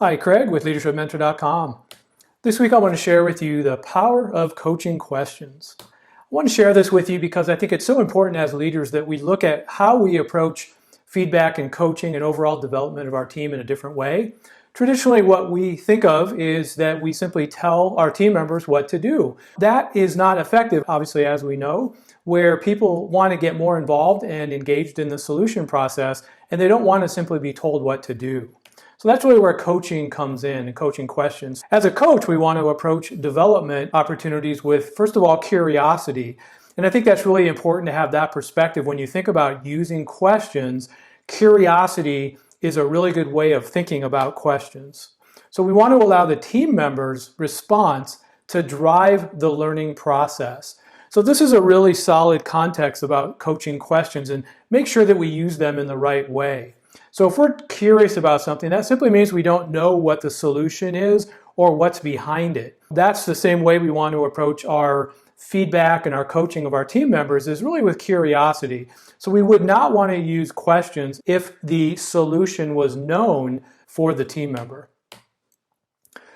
Hi, Craig with leadershipmentor.com. This week I want to share with you the power of coaching questions. I want to share this with you because I think it's so important as leaders that we look at how we approach feedback and coaching and overall development of our team in a different way. Traditionally, what we think of is that we simply tell our team members what to do. That is not effective, obviously, as we know, where people want to get more involved and engaged in the solution process, and they don't want to simply be told what to do. So that's really where coaching comes in and coaching questions. As a coach, we want to approach development opportunities with, first of all, curiosity. And I think that's really important to have that perspective when you think about using questions. Curiosity is a really good way of thinking about questions. So we want to allow the team members' response to drive the learning process. So this is a really solid context about coaching questions, and make sure that we use them in the right way. So if we're curious about something, that simply means we don't know what the solution is or what's behind it. That's the same way we want to approach our feedback and our coaching of our team members, is really with curiosity. So we would not want to use questions if the solution was known for the team member.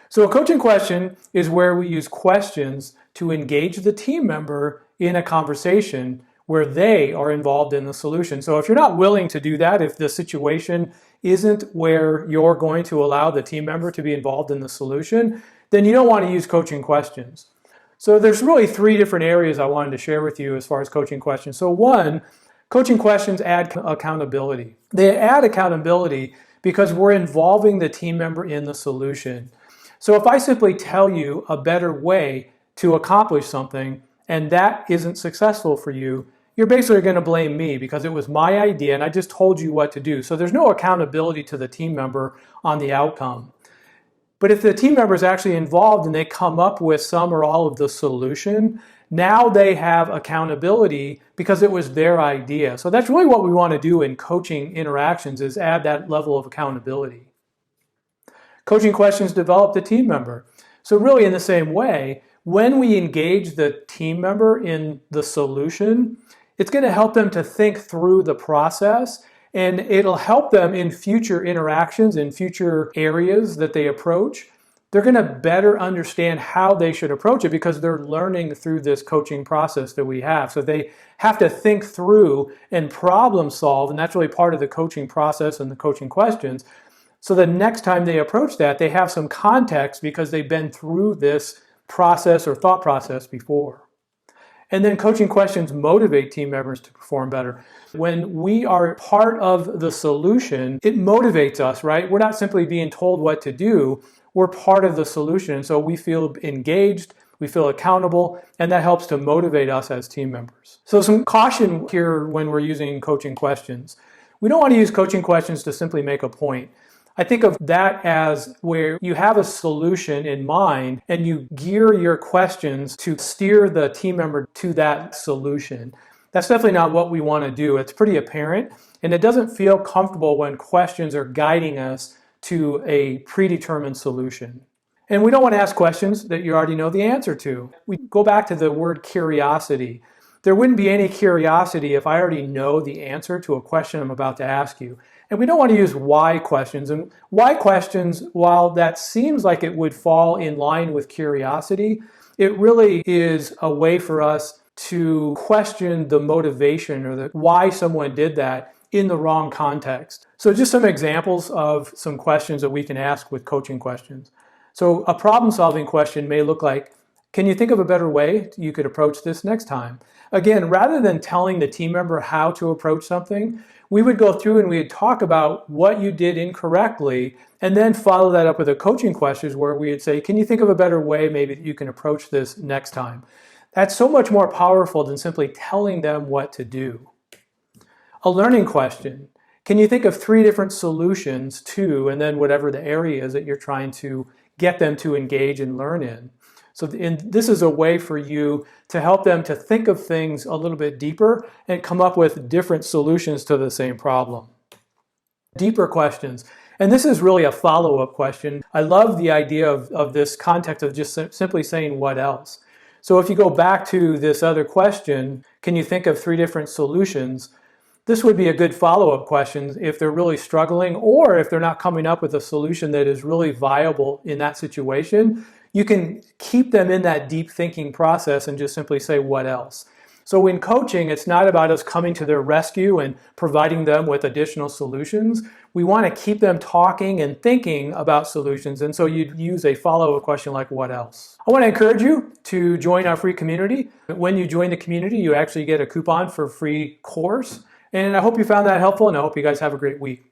So a coaching question is where we use questions to engage the team member in a conversation where they are involved in the solution. So if you're not willing to do that, if the situation isn't where you're going to allow the team member to be involved in the solution, then you don't want to use coaching questions. So there's really three different areas I wanted to share with you as far as coaching questions. So one, coaching questions add accountability. They add accountability because we're involving the team member in the solution. So if I simply tell you a better way to accomplish something and that isn't successful for you, you're basically going to blame me because it was my idea and I just told you what to do. So there's no accountability to the team member on the outcome. But if the team member is actually involved and they come up with some or all of the solution, now they have accountability because it was their idea. So that's really what we want to do in coaching interactions, is add that level of accountability. Coaching questions develop the team member. So really in the same way, when we engage the team member in the solution, it's going to help them to think through the process, and it'll help them in future interactions, in future areas that they approach. They're going to better understand how they should approach it because they're learning through this coaching process that we have. So they have to think through and problem solve, and that's really part of the coaching process and the coaching questions. So the next time they approach that, they have some context because they've been through this process or thought process before. And then coaching questions motivate team members to perform better. When we are part of the solution, it motivates us, right? We're not simply being told what to do. We're part of the solution. So we feel engaged, we feel accountable, and that helps to motivate us as team members. So some caution here when we're using coaching questions. We don't want to use coaching questions to simply make a point. I think of that as where you have a solution in mind and you gear your questions to steer the team member to that solution. That's definitely not what we want to do. It's pretty apparent, and it doesn't feel comfortable when questions are guiding us to a predetermined solution. And we don't want to ask questions that you already know the answer to. We go back to the word curiosity. There wouldn't be any curiosity if I already know the answer to a question I'm about to ask you. And we don't want to use why questions. And why questions, while that seems like it would fall in line with curiosity, it really is a way for us to question the motivation or the why someone did that in the wrong context. So just some examples of some questions that we can ask with coaching questions. So a problem-solving question may look like, can you think of a better way you could approach this next time? Again, rather than telling the team member how to approach something, we would go through and we'd talk about what you did incorrectly and then follow that up with a coaching question where we would say, can you think of a better way maybe that you can approach this next time? That's so much more powerful than simply telling them what to do. A learning question. Can you think of 3 different solutions to, and then whatever the area is that you're trying to get them to engage and learn in? So this is a way for you to help them to think of things a little bit deeper and come up with different solutions to the same problem. Deeper questions. And this is really a follow-up question. I love the idea of this context of just simply saying what else. So if you go back to this other question, can you think of 3 different solutions? This would be a good follow-up question if they're really struggling or if they're not coming up with a solution that is really viable in that situation. You can keep them in that deep thinking process and just simply say, what else? So in coaching, it's not about us coming to their rescue and providing them with additional solutions. We want to keep them talking and thinking about solutions. And so you'd use a follow-up question like, what else? I want to encourage you to join our free community. When you join the community, you actually get a coupon for a free course. And I hope you found that helpful, and I hope you guys have a great week.